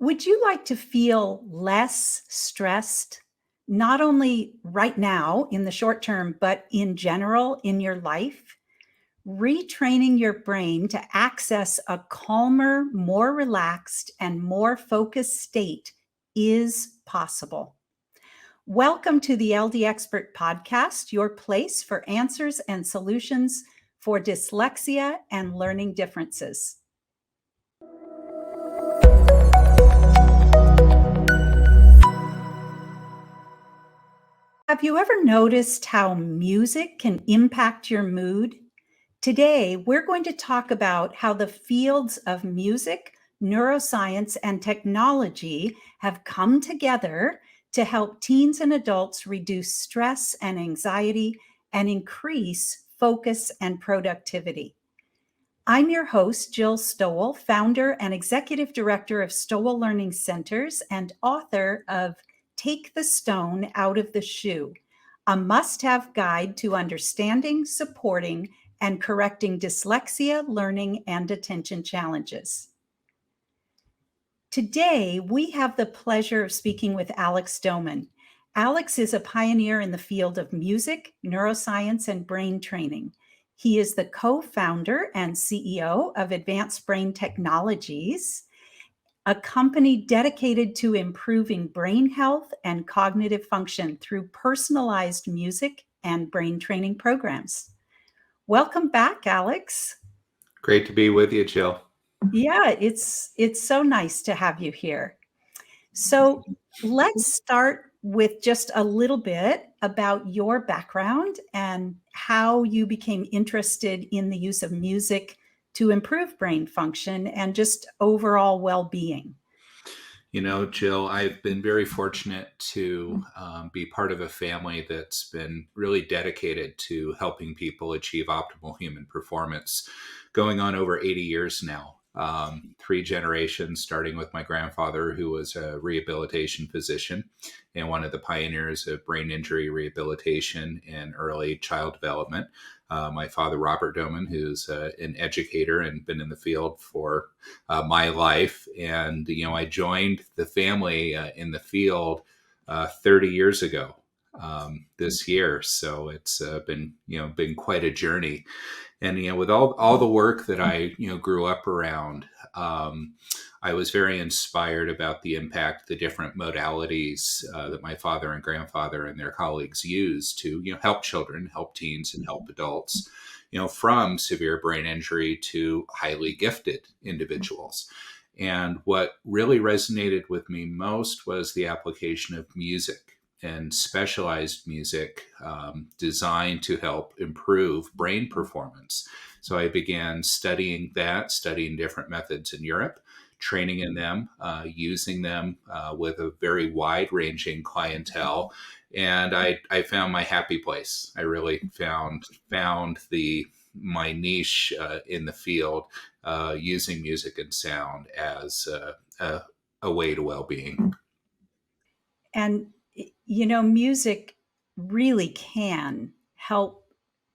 Would you like to feel less stressed, not only right now in the short term, but in general in your life? Retraining your brain to access a calmer, more relaxed, and more focused state is possible. Welcome to the LD Expert Podcast, your place for answers and solutions for dyslexia and learning differences. Have you ever noticed how music can impact your mood? Today, we're going to talk about how the fields of music, neuroscience, and technology have come together to help teens and adults reduce stress and anxiety and increase focus and productivity. I'm your host, Jill Stowell, founder and executive director of Stowell Learning Centers and author of Take the Stone Out of the Shoe, a must-have guide to understanding, supporting, and correcting dyslexia, learning, and attention challenges. Today, we have the pleasure of speaking with Alex Doman. Alex is a pioneer in the field of music, neuroscience, and brain training. He is the co-founder and CEO of Advanced Brain Technologies, a company dedicated to improving brain health and cognitive function through personalized music and brain training programs. Welcome back, Alex. Great to be with you, Jill. Yeah, it's so nice to have you here. So let's start with just a little bit about your background and how you became interested in the use of music to improve brain function and just overall well-being. You know, Jill, I've been very fortunate to be part of a family that's been really dedicated to helping people achieve optimal human performance, going on over 80 years now. 3 generations, starting with my grandfather, who was a rehabilitation physician and one of the pioneers of brain injury rehabilitation and early child development. My father, Robert Doman, who's an educator and been in the field for my life. And, I joined the family in the field 30 years ago this year. So it's been quite a journey. And, with all the work that I, grew up around, I was very inspired about the impact the different modalities that my father and grandfather and their colleagues use to, help children, help teens, and help adults, from severe brain injury to highly gifted individuals. And what really resonated with me most was the application of music and specialized music designed to help improve brain performance. So I began studying different methods in Europe, training in them, using them with a very wide-ranging clientele. And I found my happy place. I really found my niche in the field, using music and sound as a way to well-being. And, music really can help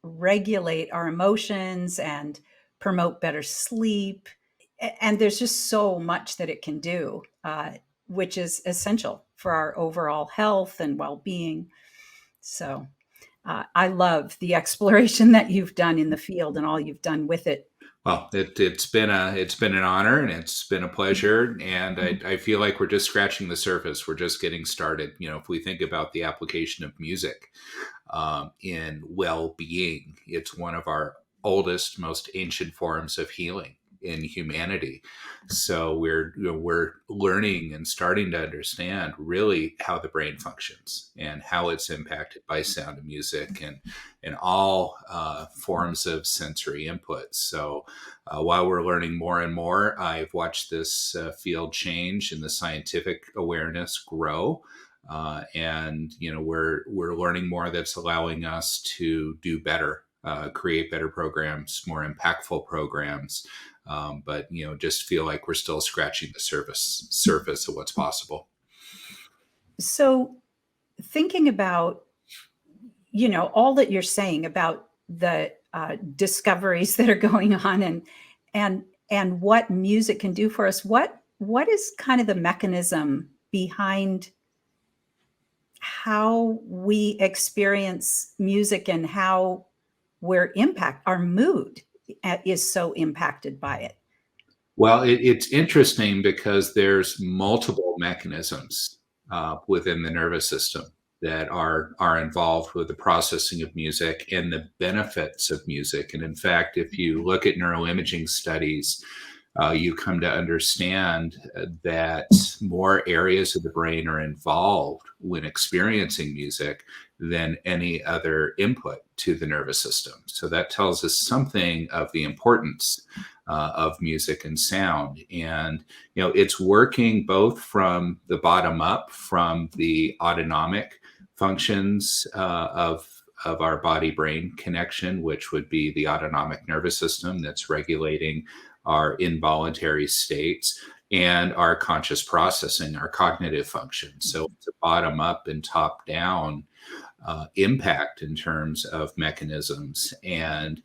regulate our emotions and promote better sleep. And there's just so much that it can do, which is essential for our overall health and well-being. So I love the exploration that you've done in the field and all you've done with it. Well, it's been an honor and it's been a pleasure, and I feel like we're just scratching the surface. We're just getting started. If we think about the application of music in well-being, it's one of our oldest, most ancient forms of healing in humanity. So we're learning and starting to understand really how the brain functions and how it's impacted by sound and music and all forms of sensory input. So while we're learning more and more, I've watched this field change and the scientific awareness grow. And we're learning more that's allowing us to do better, create better programs, more impactful programs. But just feel like we're still scratching the surface of what's possible. So thinking about, all that you're saying about the discoveries that are going on and what music can do for us, what what is kind of the mechanism behind how we experience music and how our mood is so impacted by it? Well, it's interesting because there's multiple mechanisms within the nervous system that are involved with the processing of music and the benefits of music. And in fact, if you look at neuroimaging studies, you come to understand that more areas of the brain are involved when experiencing music than any other input to the nervous system. So that tells us something of the importance of music and sound. And, it's working both from the bottom up, from the autonomic functions of our body brain connection, which would be the autonomic nervous system that's regulating our involuntary states, and our conscious processing, our cognitive functions. So it's a bottom up and top down impact in terms of mechanisms. And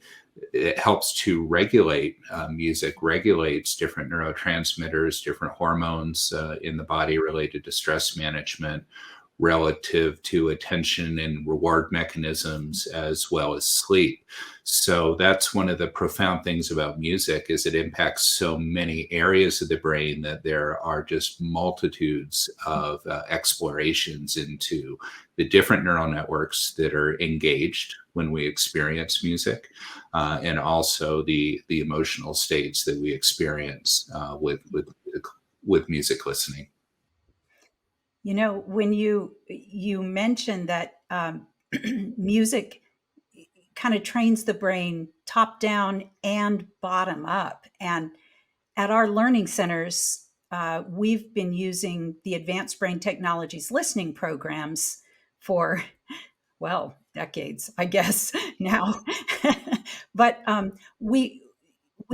it helps to regulate music, regulates different neurotransmitters, different hormones in the body related to stress management, relative to attention and reward mechanisms, as well as sleep. So that's one of the profound things about music, is it impacts so many areas of the brain that there are just multitudes of explorations into the different neural networks that are engaged when we experience music, and also the emotional states that we experience with music listening. When you mentioned that music kind of trains the brain top down and bottom up, and at our learning centers, we've been using the Advanced Brain Technologies listening programs for, well, decades, I guess now. But we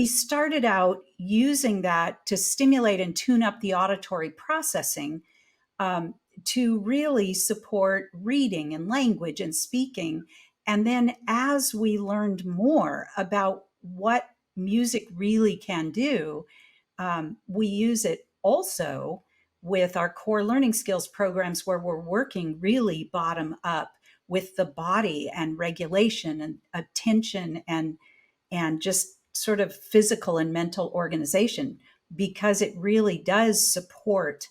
started out using that to stimulate and tune up the auditory processing, to really support reading and language and speaking. And then as we learned more about what music really can do, we use it also with our core learning skills programs, where we're working really bottom up with the body and regulation and attention and just sort of physical and mental organization, because it really does support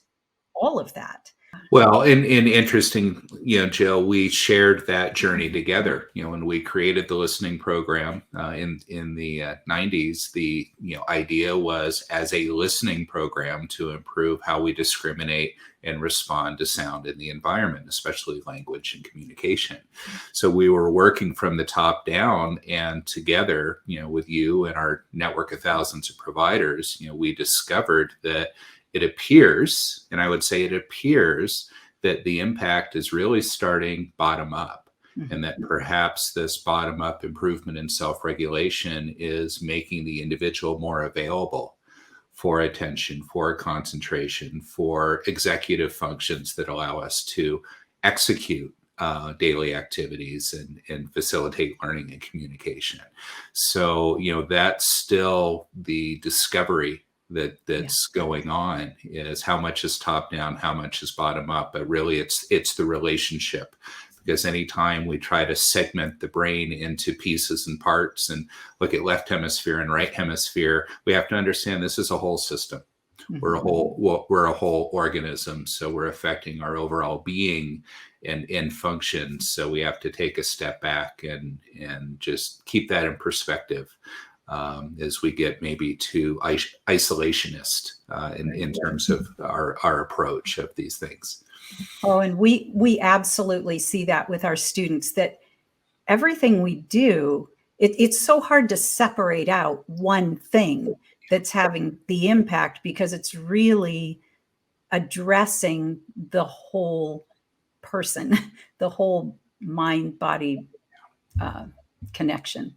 all of that. Well, and interesting, Jill, we shared that journey together. When we created the listening program in the 90s, the idea was as a listening program to improve how we discriminate and respond to sound in the environment, especially language and communication. So we were working from the top down, and together, with you and our network of thousands of providers, we discovered that it appears, and I would say it appears, that the impact is really starting bottom up, and that perhaps this bottom up improvement in self-regulation is making the individual more available for attention, for concentration, for executive functions that allow us to execute daily activities and facilitate learning and communication. So, that's still the discovery that's going on, is how much is top down, how much is bottom up. But really it's the relationship, because anytime we try to segment the brain into pieces and parts and look at left hemisphere and right hemisphere, we have to understand this is a whole system. We're a whole organism, so we're affecting our overall being and function. So we have to take a step back and just keep that in perspective, as we get maybe too isolationist in terms of our approach of these things. Oh, and we absolutely see that with our students, that everything we do, it's so hard to separate out one thing that's having the impact, because it's really addressing the whole person, the whole mind body connection.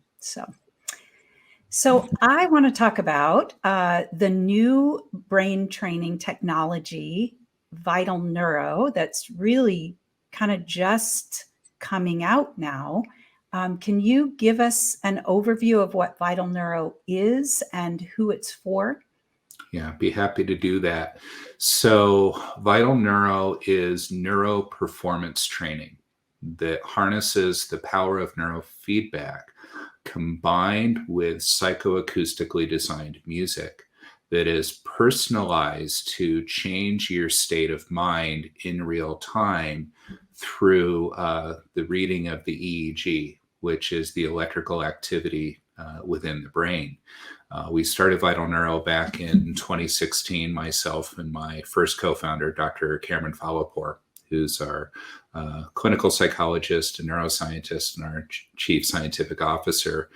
So I want to talk about the new brain training technology, Vital Neuro, that's really kind of just coming out now. Can you give us an overview of what Vital Neuro is and who it's for? Yeah, be happy to do that. So, Vital Neuro is neuro performance training that harnesses the power of neurofeedback combined with psychoacoustically designed music that is personalized to change your state of mind in real time through the reading of the EEG, which is the electrical activity within the brain. We started Vital Neuro back in 2016, myself and my first co-founder, Dr. Cameron Fallapore, who's our clinical psychologist and neuroscientist and our chief scientific officer,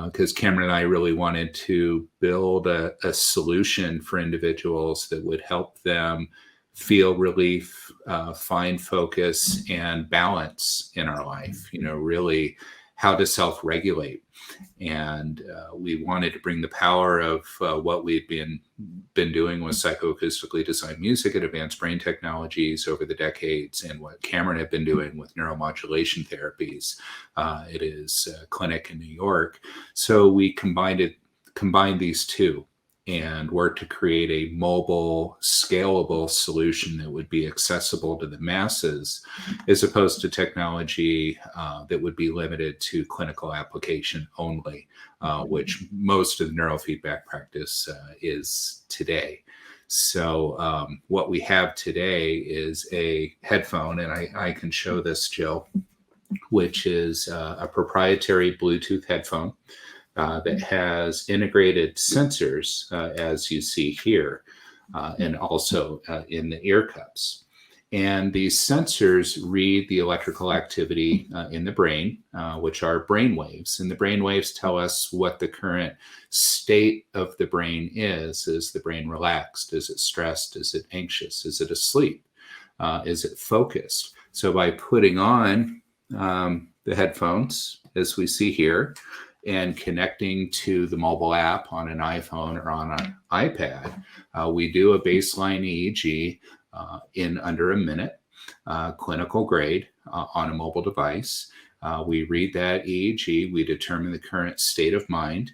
because Cameron and I really wanted to build a solution for individuals that would help them feel relief, find focus and balance in our life, really how to self-regulate. And we wanted to bring the power of what we'd been doing with psychoacoustically designed music and advanced brain technologies over the decades, and what Cameron had been doing with neuromodulation therapies at his clinic in New York. So we combined these two and worked to create a mobile, scalable solution that would be accessible to the masses, as opposed to technology that would be limited to clinical application only, which most of the neurofeedback practice is today. So what we have today is a headphone, and I can show this, Jill, which is a proprietary Bluetooth headphone that has integrated sensors, as you see here, and also in the ear cups. And these sensors read the electrical activity in the brain, which are brain waves. And the brain waves tell us what the current state of the brain is. Is the brain relaxed? Is it stressed? Is it anxious? Is it asleep? Is it focused? So by putting on the headphones, as we see here, and connecting to the mobile app on an iPhone or on an iPad, we do a baseline EEG in under a minute, clinical grade on a mobile device. We read that EEG, we determine the current state of mind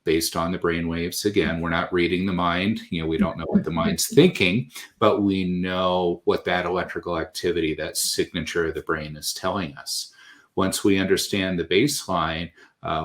based on the brain waves. Again, we're not reading the mind, we don't know what the mind's thinking, but we know what that electrical activity, that signature of the brain is telling us. Once we understand the baseline,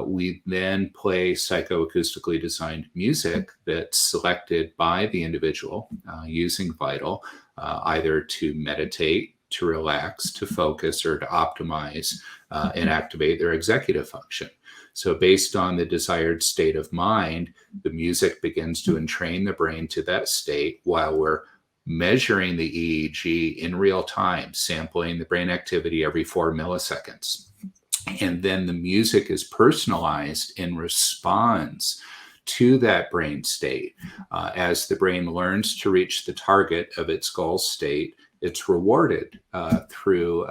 we then play psychoacoustically designed music that's selected by the individual using Vital, either to meditate, to relax, to focus, or to optimize and activate their executive function. So based on the desired state of mind, the music begins to entrain the brain to that state while we're measuring the EEG in real time, sampling the brain activity every 4 milliseconds. And then the music is personalized and responds to that brain state. As the brain learns to reach the target of its goal state, it's rewarded through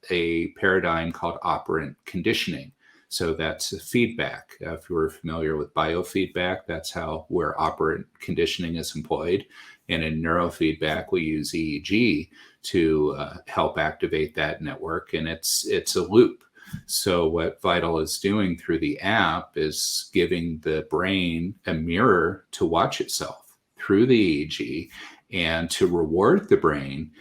a paradigm called operant conditioning. So that's a feedback. If you're familiar with biofeedback, that's where operant conditioning is employed. And in neurofeedback, we use EEG to help activate that network, and it's a loop. So what Vital is doing through the app is giving the brain a mirror to watch itself through the EEG and to reward the brain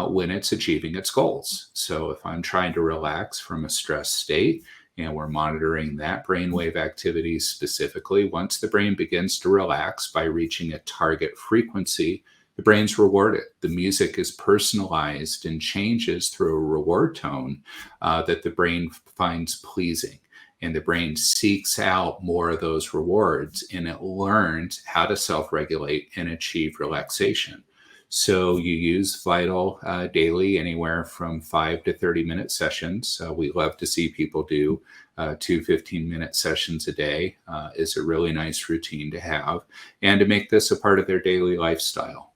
when it's achieving its goals. So if I'm trying to relax from a stress state, and we're monitoring that brainwave activity specifically, once the brain begins to relax by reaching a target frequency, the brain's rewarded. The music is personalized and changes through a reward tone that the brain finds pleasing. And the brain seeks out more of those rewards, and it learns how to self-regulate and achieve relaxation. So you use Vital daily, anywhere from 5 to 30-minute sessions. We love to see people do 2 15-minute sessions a day. Is a really nice routine to have, and to make this a part of their daily lifestyle.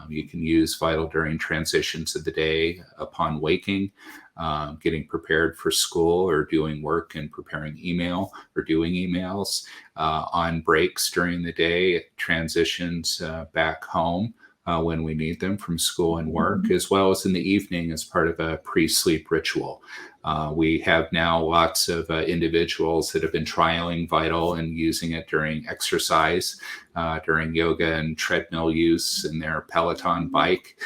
You can use Vital during transitions of the day, upon waking, getting prepared for school, or doing work and preparing email or doing emails, on breaks during the day, transitions back home, when we need them from school and work, as well as in the evening as part of a pre-sleep ritual. We have now lots of individuals that have been trialing Vital and using it during exercise, during yoga and treadmill use in their Peloton bike.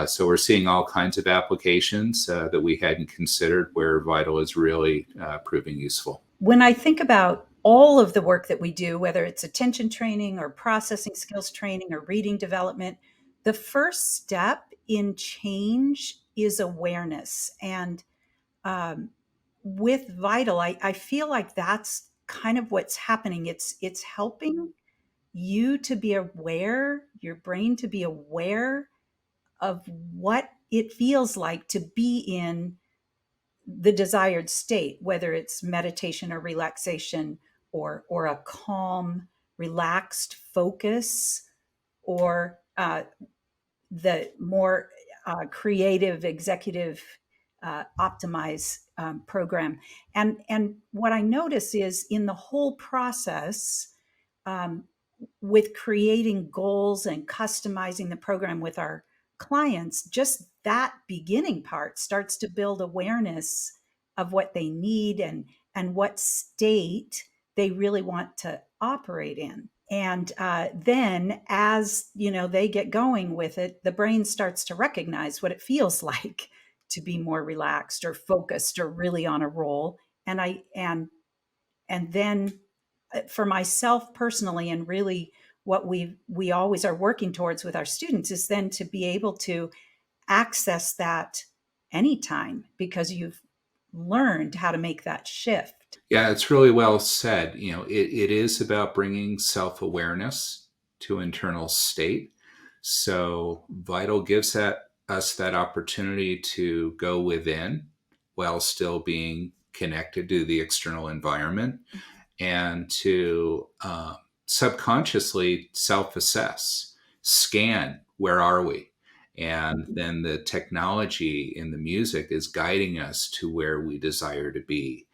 So we're seeing all kinds of applications that we hadn't considered where Vital is really proving useful. When I think about all of the work that we do, whether it's attention training or processing skills training or reading development, the first step in change is awareness. And with Vital, I feel like that's kind of what's happening. It's helping you to be aware, your brain to be aware of what it feels like to be in the desired state, whether it's meditation or relaxation or a calm, relaxed focus, or the more creative, executive, optimize program. And what I notice is in the whole process, um, with creating goals and customizing the program with our clients, just that beginning part starts to build awareness of what they need and what state they really want to operate in. And then as they get going with it, the brain starts to recognize what it feels like to be more relaxed or focused or really on a roll. And then for myself personally, and really what we always are working towards with our students, is then to be able to access that anytime because you've learned how to make that shift. Yeah, it's really well said. It is about bringing self-awareness to internal state. So Vital gives us that opportunity to go within while still being connected to the external environment, and to subconsciously self-assess, scan, where are we? And then the technology in the music is guiding us to where we desire to be.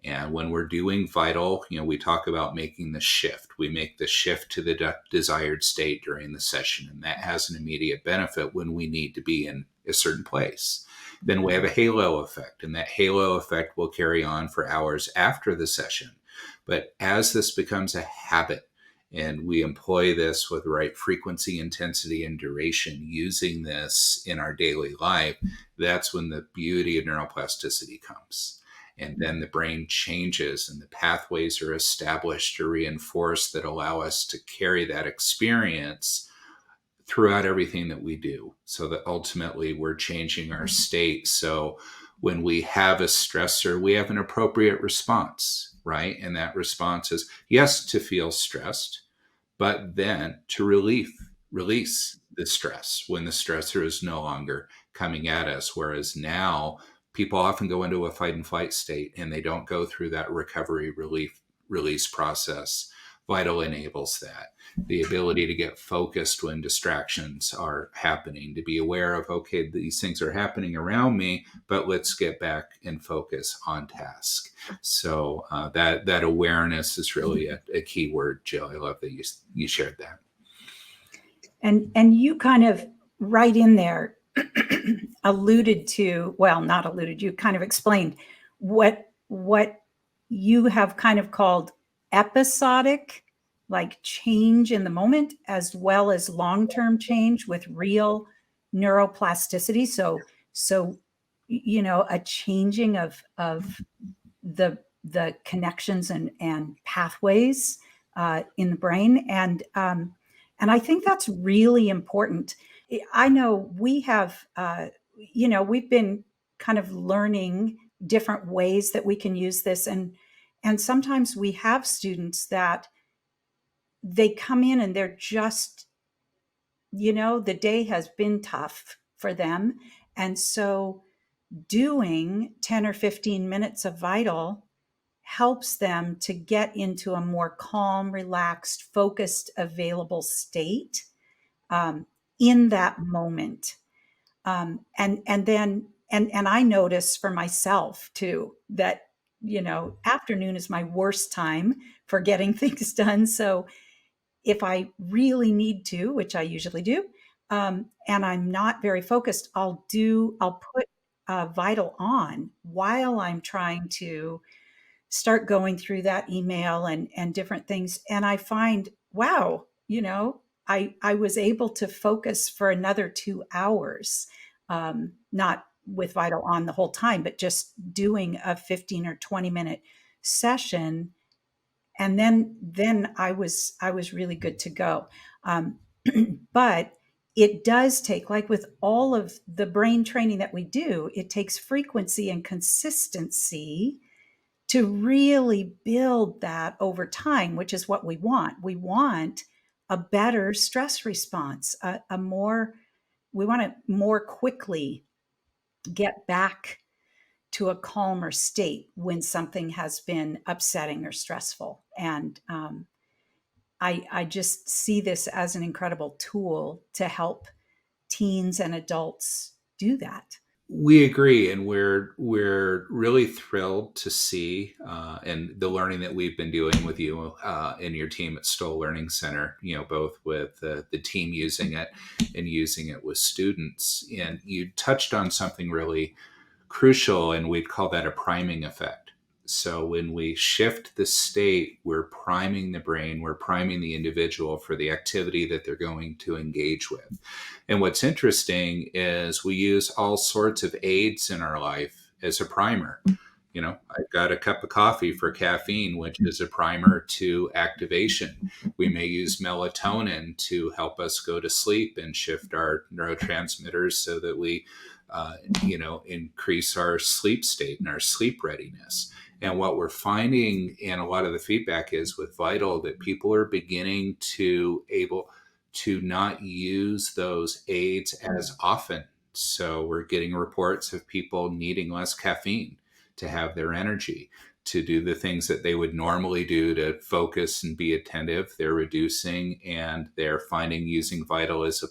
And when we're doing Vital, we talk about making the shift. We make the shift to the desired state during the session, and that has an immediate benefit when we need to be in a certain place. Then we have a halo effect, and that halo effect will carry on for hours after the session. But as this becomes a habit, and we employ this with the right frequency, intensity, and duration, using this in our daily life, that's when the beauty of neuroplasticity comes. And then the brain changes and the pathways are established or reinforced that allow us to carry that experience throughout everything that we do, so that ultimately we're changing our state. So when we have a stressor, we have an appropriate response, right? And that response is, yes, to feel stressed, but then to release the stress when the stressor is no longer coming at us. Whereas now people often go into a fight and flight state and they don't go through that recovery release process. Vital enables that. The ability to get focused when distractions are happening, to be aware of, okay, these things are happening around me, but let's get back and focus on task. So that awareness is really a key word, Jill. I love that you shared that. And you kind of right in there alluded to, well, not alluded, you kind of explained what you have kind of called episodic, like change in the moment, as well as long-term change with real neuroplasticity. So a changing of the connections and pathways in the brain, and I think that's really important. I know we have, we've been kind of learning different ways that we can use this, and sometimes we have students that they come in and they're just, the day has been tough for them, and so doing 10 or 15 minutes of Vital helps them to get into a more calm, relaxed, focused, available state in that moment. And then I notice for myself too that afternoon is my worst time for getting things done. So if I really need to, which I usually do, and I'm not very focused, I'll put Vital on while I'm trying to start going through that email and different things. And I find, wow, I was able to focus for another 2 hours, not with Vital on the whole time, but just doing a 15 or 20-minute session. And then I was really good to go. Um, but it does take, like with all of the brain training that we do, it takes frequency and consistency to really build that over time, which is what we want. We want a better stress response, we want to more quickly get back to a calmer state when something has been upsetting or stressful. And I just see this as an incredible tool to help teens and adults do that. We agree, and we're really thrilled to see and the learning that we've been doing with you and your team at Stoll Learning Center. Both with the team using it and using it with students. And you touched on something really crucial, and we'd call that a priming effect. So when we shift the state, we're priming the brain, we're priming the individual for the activity that they're going to engage with. And what's interesting is we use all sorts of aids in our life as a primer. I've got a cup of coffee for caffeine, which is a primer to activation. We may use melatonin to help us go to sleep and shift our neurotransmitters so that we increase our sleep state and our sleep readiness. And what we're finding, and a lot of the feedback is with Vital, that people are beginning to able to not use those aids as often. So we're getting reports of people needing less caffeine to have their energy, to do the things that they would normally do to focus and be attentive. They're reducing, and they're finding using Vital as a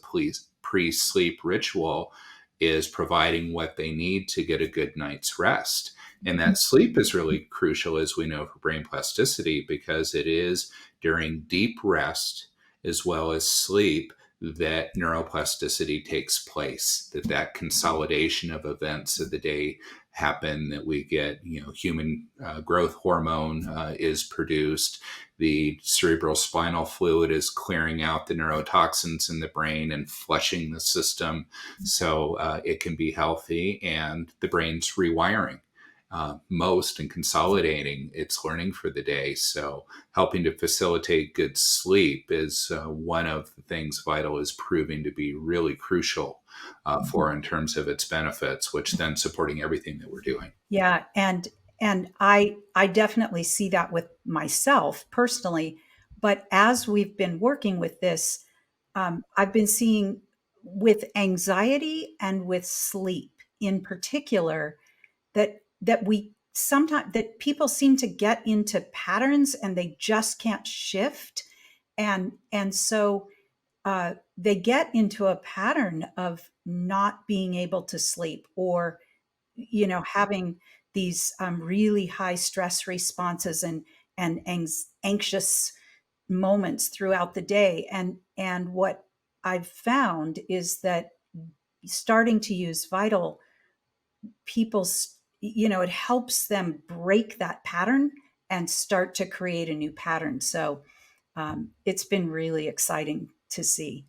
pre-sleep ritual is providing what they need to get a good night's rest. And that sleep is really crucial, as we know, for brain plasticity, because it is during deep rest as well as sleep that neuroplasticity takes place, that consolidation of events of the day happen, that we get, human growth hormone is produced, the cerebral spinal fluid is clearing out the neurotoxins in the brain and flushing the system so it can be healthy, and the brain's rewiring most and consolidating its learning for the day. So helping to facilitate good sleep is one of the things Vital is proving to be really crucial for in terms of its benefits, which then supporting everything that we're doing. Yeah, and I definitely see that with myself personally, but as we've been working with this, I've been seeing with anxiety and with sleep in particular that we sometimes that people seem to get into patterns and they just can't shift, and so they get into a pattern of not being able to sleep, or having these really high stress responses and anxious moments throughout the day. And what I've found is that starting to use Vital, people's it helps them break that pattern and start to create a new pattern. So it's been really exciting to see.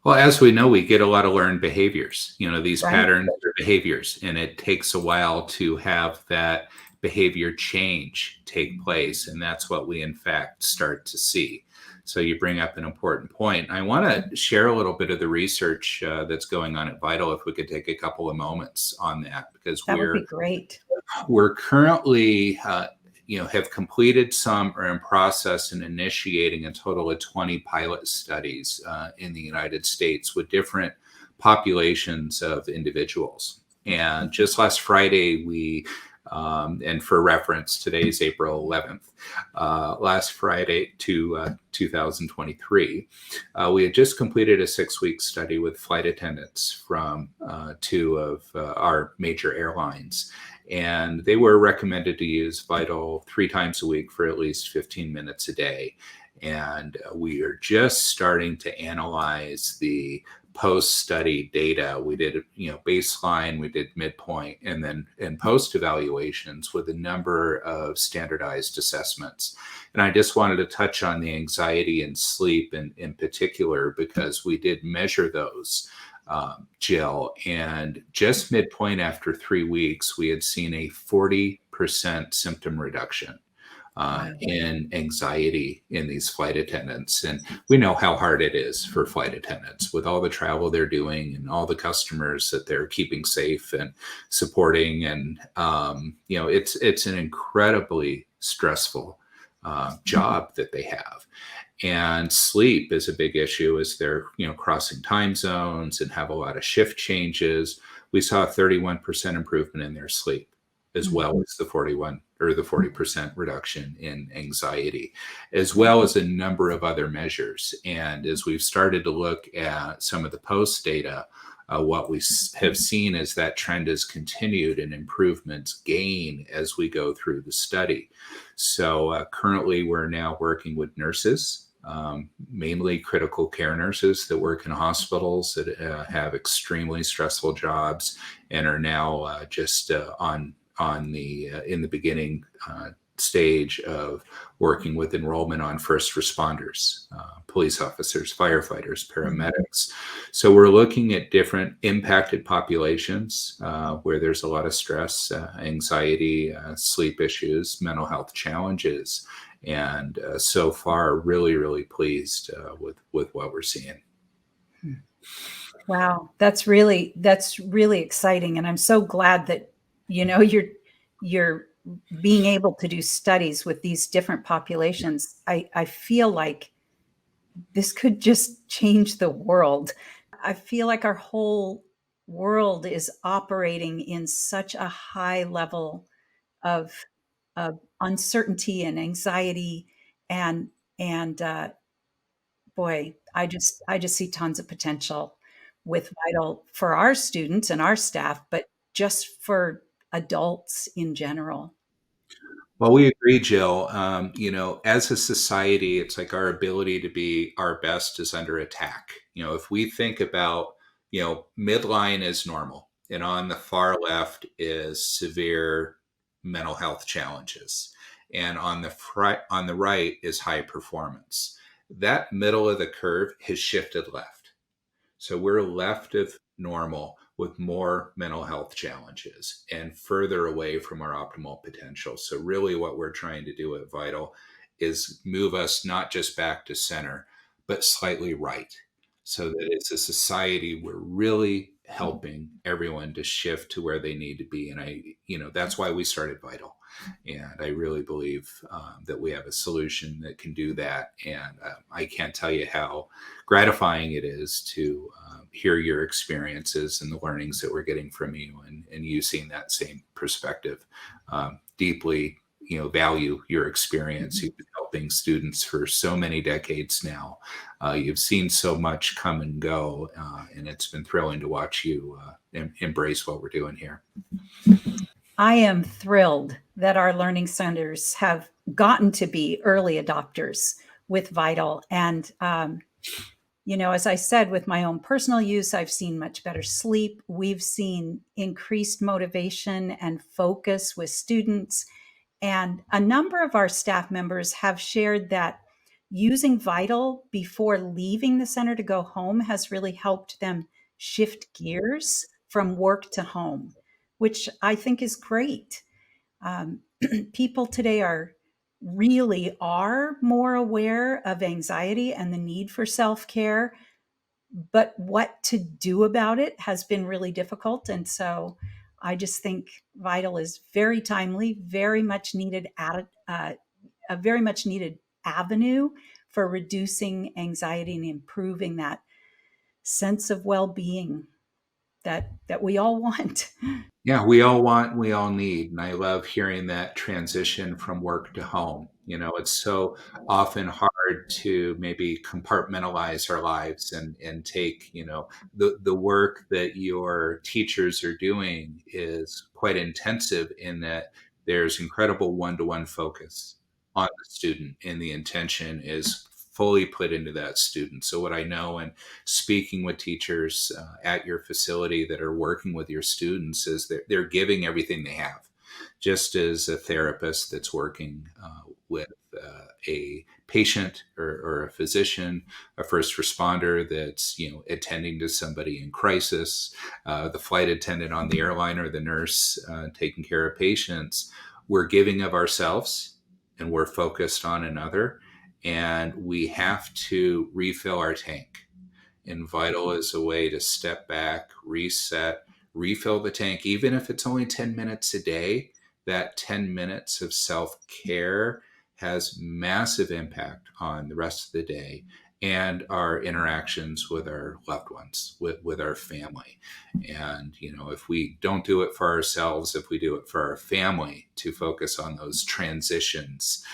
Well, as we know, we get a lot of learned behaviors. These Right. patterns are behaviors, and it takes a while to have that behavior change take place. And that's what we, in fact, start to see. So you bring up an important point. I want to share a little bit of the research that's going on at Vital, if we could take a couple of moments on that, because That would be great. we're currently have completed some, or in process and initiating a total of 20 pilot studies in the United States with different populations of individuals. And just last Friday, and for reference, today's April 11th, last Friday to 2023, we had just completed a 6-week study with flight attendants from 2 of our major airlines. And they were recommended to use Vital 3 times a week for at least 15 minutes a day. And we are just starting to analyze the post-study data. We did, baseline, we did midpoint, and then in post evaluations with a number of standardized assessments. And I just wanted to touch on the anxiety and sleep in particular, because we did measure those, Jill, and just midpoint after 3 weeks, we had seen a 40% symptom reduction Wow. in anxiety in these flight attendants. And we know how hard it is for flight attendants with all the travel they're doing and all the customers that they're keeping safe and supporting. And, it's an incredibly stressful job that they have. And sleep is a big issue as they're, crossing time zones and have a lot of shift changes. We saw a 31% improvement in their sleep, as well as the 40% reduction in anxiety, as well as a number of other measures. And as we've started to look at some of the post data, what we have seen is that trend has continued and improvements gain as we go through the study. So currently we're now working with nurses, mainly critical care nurses that work in hospitals that have extremely stressful jobs and are now just on the in the beginning stage of working with enrollment on first responders, police officers, firefighters, paramedics. So we're looking at different impacted populations where there's a lot of stress, anxiety, sleep issues, mental health challenges. And so far, really, really pleased with what we're seeing. Wow, that's really exciting, and I'm so glad that you're being able to do studies with these different populations. I feel like this could just change the world. I feel like our whole world is operating in such a high level of uncertainty and anxiety, and boy, I just see tons of potential with Vital for our students and our staff, but just for adults in general. Well, we agree, Jill. As a society, it's like our ability to be our best is under attack. If we think about, midline is normal, and on the far left is severe mental health challenges, and on the right is high performance. That middle of the curve has shifted left. So we're left of normal with more mental health challenges and further away from our optimal potential. So really what we're trying to do at Vital is move us not just back to center, but slightly right. So that as a society, we're really helping everyone to shift to where they need to be. And that's why we started Vital. And I really believe that we have a solution that can do that. And I can't tell you how gratifying it is to hear your experiences and the learnings that we're getting from you, and you seeing that same perspective. Deeply, value your experience. You've been helping students for so many decades now. You've seen so much come and go, and it's been thrilling to watch you embrace what we're doing here. I am thrilled that our learning centers have gotten to be early adopters with Vital. And, as I said, with my own personal use, I've seen much better sleep. We've seen increased motivation and focus with students. And a number of our staff members have shared that using Vital before leaving the center to go home has really helped them shift gears from work to home, which I think is great. People today are more aware of anxiety and the need for self-care, but what to do about it has been really difficult. And so I just think Vital is very timely, very much needed a very much needed avenue for reducing anxiety and improving that sense of well-being that we all want. Yeah, we all want, we all need. And I love hearing that transition from work to home. It's so often hard to maybe compartmentalize our lives and take, the work that your teachers are doing is quite intensive in that there's incredible one-to-one focus on the student. And the intention is fully put into that student. So what I know, and speaking with teachers at your facility that are working with your students, is that they're giving everything they have, just as a therapist that's working with a patient or a physician, a first responder that's attending to somebody in crisis, the flight attendant on the airline, or the nurse taking care of patients. We're giving of ourselves, and we're focused on another, and we have to refill our tank. And Vital is a way to step back, reset, refill the tank, even if it's only 10 minutes a day. That 10 minutes of self-care has massive impact on the rest of the day and our interactions with our loved ones, with our family. And if we don't do it for ourselves, if we do it for our family, to focus on those transitions,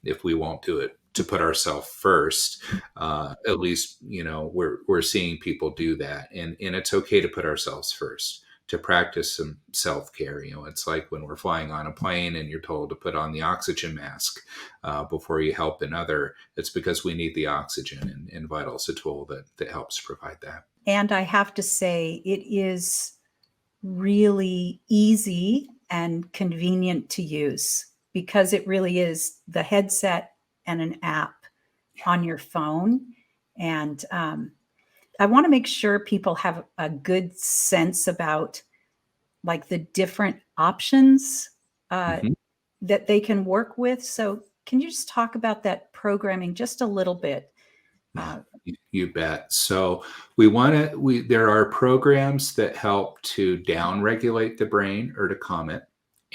if we won't do it to put ourselves first, at least we're seeing people do that, and it's okay to put ourselves first, to practice some self-care. It's like when we're flying on a plane and you're told to put on the oxygen mask before you help another. It's because we need the oxygen, and Vital's a tool that helps provide that. And I have to say, it is really easy and convenient to use, because it really is the headset and an app on your phone. And I want to make sure people have a good sense about like the different options Mhm. that they can work with. So can you just talk about that programming just a little bit? Yeah, you bet. So there are programs that help to downregulate the brain or to calm it.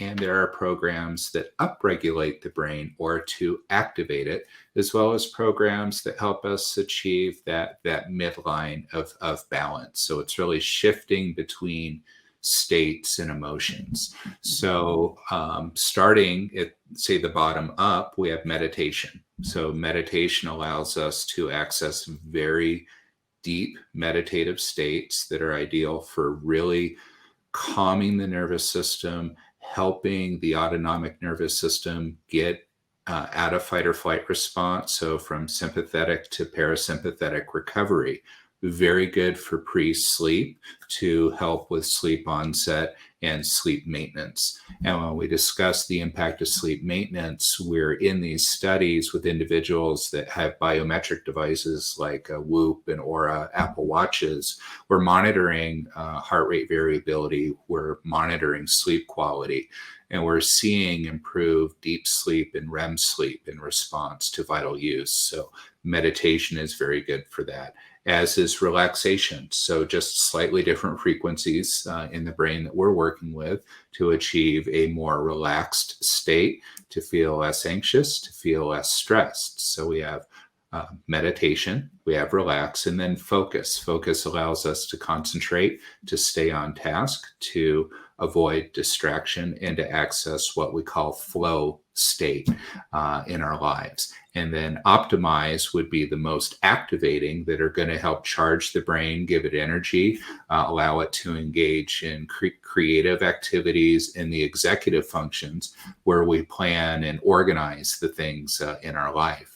And there are programs that upregulate the brain or to activate it, as well as programs that help us achieve that midline of balance. So it's really shifting between states and emotions. So starting at, say, the bottom up, we have meditation. So meditation allows us to access very deep meditative states that are ideal for really calming the nervous system, helping the autonomic nervous system get out of fight or flight response. So from sympathetic to parasympathetic recovery. Very good for pre-sleep, to help with sleep onset and sleep maintenance. And when we discuss the impact of sleep maintenance, we're in these studies with individuals that have biometric devices like Whoop and Aura, Apple Watches. We're monitoring heart rate variability. We're monitoring sleep quality. And we're seeing improved deep sleep and REM sleep in response to Vital use. So meditation is very good for that, as is relaxation. So just slightly different frequencies in the brain that we're working with to achieve a more relaxed state, to feel less anxious, to feel less stressed. So we have meditation, we have relax, and then focus. Focus allows us to concentrate, to stay on task, to avoid distraction, and to access what we call flow state in our lives. And then optimize would be the most activating, that are going to help charge the brain, give it energy, allow it to engage in creative activities in the executive functions, where we plan and organize the things in our life.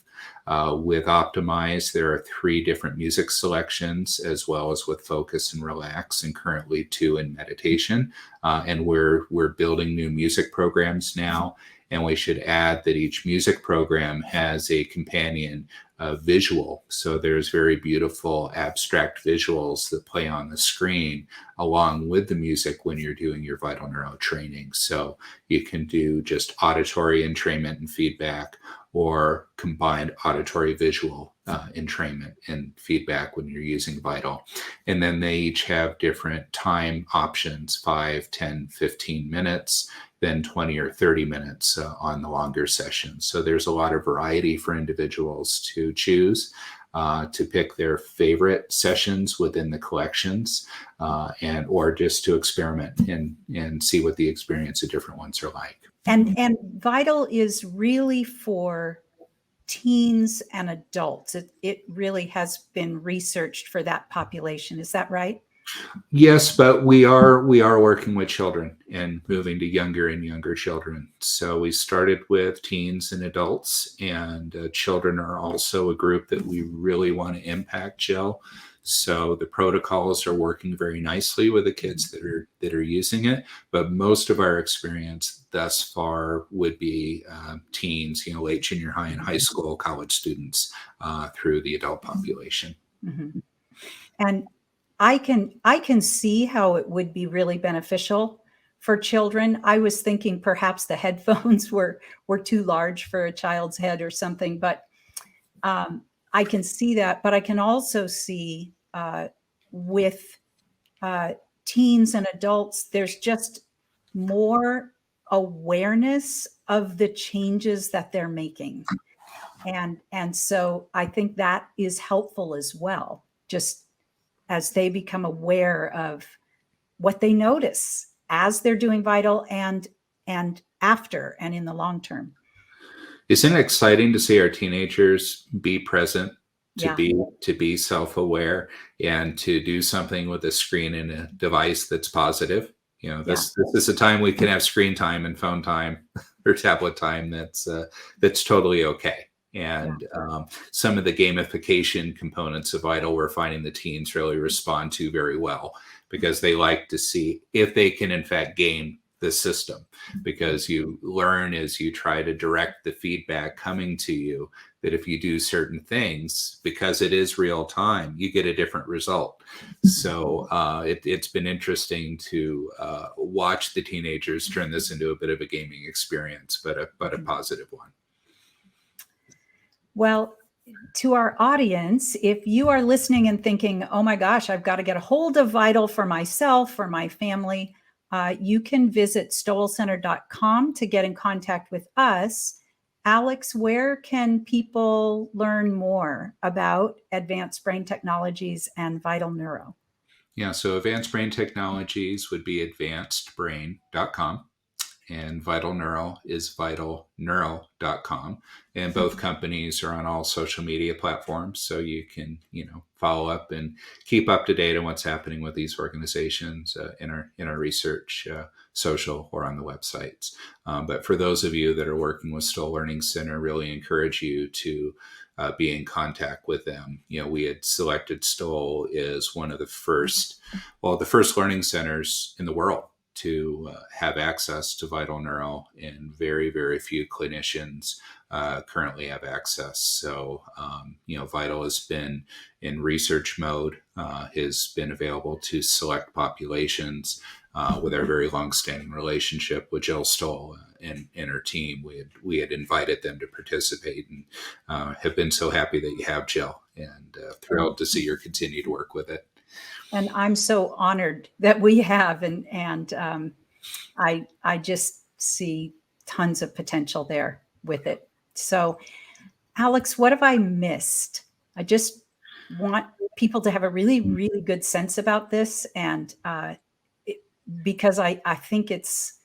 With Optimize, there are 3 different music selections, as well as with Focus and Relax, and currently 2 in meditation. And we're building new music programs now. And we should add that each music program has a companion visual. So there's very beautiful abstract visuals that play on the screen along with the music when you're doing your Vital Neuro training. So you can do just auditory entrainment and feedback, or combined auditory visual entrainment and feedback when you're using Vital. And then they each have different time options: 5, 10, 15 minutes, then 20 or 30 minutes on the longer sessions. So there's a lot of variety for individuals to choose, to pick their favorite sessions within the collections, or just to experiment and see what the experience of different ones are like. And Vital is really for teens and adults. It really has been researched for that population. Is that right? Yes, but we are working with children and moving to younger and younger children. So we started with teens and adults, and children are also a group that we really want to impact, Jill. So the protocols are working very nicely with the kids that are using it, but most of our experience thus far would be teens, late junior high and high school, college students through the adult population. Mhm. And I can see how it would be really beneficial for children. I was thinking perhaps the headphones were too large for a child's head or something, but um, I can see that. But I can also see with uh, teens and adults, there's just more awareness of the changes that they're making. And so I think that is helpful as well, just as they become aware of what they notice as they're doing Vital and after and in the long term. Isn't it exciting to see our teenagers be present, to Yeah, be self-aware, and to do something with a screen and a device that's positive? yeah, This is a time we can have screen time and phone time or tablet time that's totally okay. yeah. And some of the gamification components of Vital, we're finding the teens really respond to very well because they like to see if they can in fact game the system, because you learn as you try to direct the feedback coming to you that if you do certain things, because it is real time, you get a different result. So it's been interesting to watch the teenagers turn this into a bit of a gaming experience, but a positive one. Well, to our audience, if you are listening and thinking, oh my gosh, I've got to get a hold of Vital for myself, for my family, you can visit stowellcenter.com to get in contact with us. Alex, where can people learn more about advanced brain technologies and Vital Neuro? Yeah, so Advanced Brain Technologies would be advancedbrain.com, and Vital Neuro is vitalneuro.com. And both companies are on all social media platforms, so you can, follow up and keep up to date on what's happening with these organizations in our research, social, or on the websites. But for those of you that are working with Stoll Learning Center, really encourage you to be in contact with them. We had selected Stoll as one of the first learning centers in the world to have access to Vital Neuro, and very, very few clinicians currently have access. So, Vital has been in research mode, has been available to select populations. With our very long-standing relationship with Jill Stoll and her team, we had invited them to participate, and have been so happy that you have, Jill, and thrilled to see your continued work with it. And I'm so honored that we have, and I just see tons of potential there with it. So, Alex, what have I missed? I just want people to have a really, really good sense about this, and because I think it's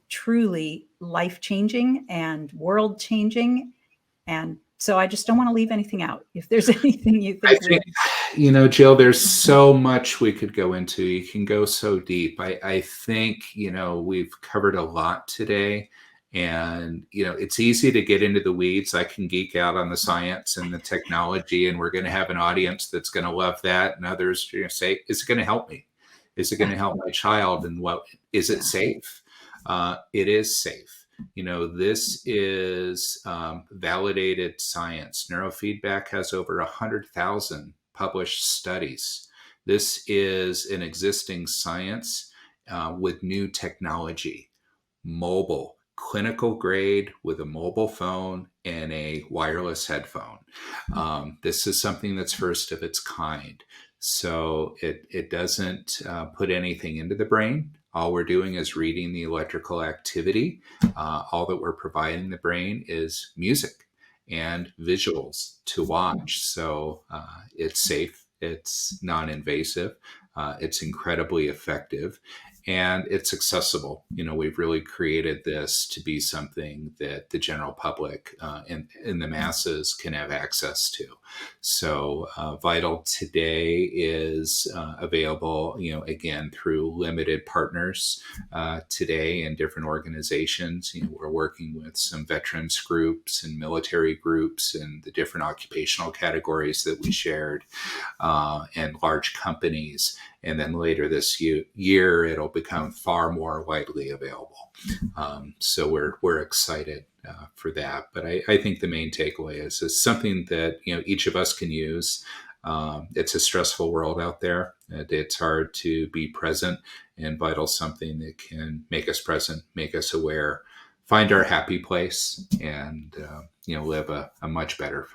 truly life changing and world changing, and so I just don't want to leave anything out. If there's anything you I think we, think, Jill, there's so much we could go into. You can go so deep. I think, we've covered a lot today. And, it's easy to get into the weeds. I can geek out on the science and the technology, and we're going to have an audience that's going to love that. And others are going to say, is it going to help me? Is it going to help my child? And is it safe? It is safe. This is validated science. Neurofeedback has over 100,000 published studies. This is an existing science with new technology, mobile, clinical grade with a mobile phone and a wireless headphone. This is something that's first of its kind. So it doesn't put anything into the brain. All we're doing is reading the electrical activity. All that we're providing the brain is music and visuals to watch. So it's safe, it's non-invasive, it's incredibly effective. and it's accessible. We've really created this to be something that the general public and the masses can have access to. So Vital today is available, again, through limited partners today in different organizations. We're working with some veterans groups and military groups and the different occupational categories that we shared, and large companies. And then later this year, it'll become far more widely available. So we're excited for that. But I think the main takeaway is something that each of us can use. It's a stressful world out there. It's hard to be present, and Vital something that can make us present, make us aware, find our happy place, and live a much better,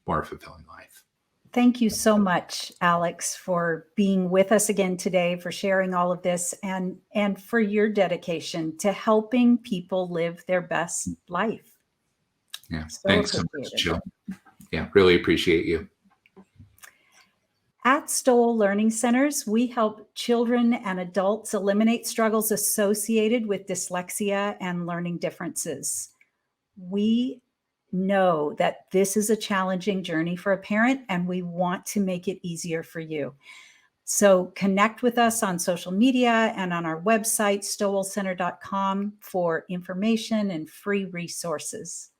more fulfilling life. Thank you so much, Alex, for being with us again today, for sharing all of this, and for your dedication to helping people live their best life. Yeah, So thanks so much, Jill. Yeah, really appreciate you. At Stoll Learning Centers, we help children and adults eliminate struggles associated with dyslexia and learning differences. We know that this is a challenging journey for a parent, and we want to make it easier for you. So connect with us on social media and on our website, stowellcenter.com, for information and free resources.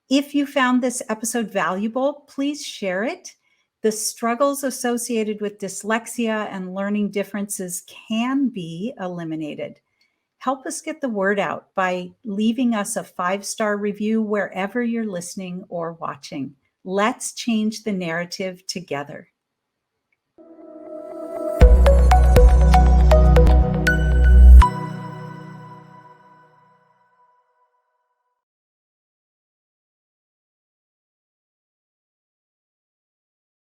If you found this episode valuable, please share it. The struggles associated with dyslexia and learning differences can be eliminated. Help us get the word out by leaving us a 5-star review wherever you're listening or watching. Let's change the narrative together.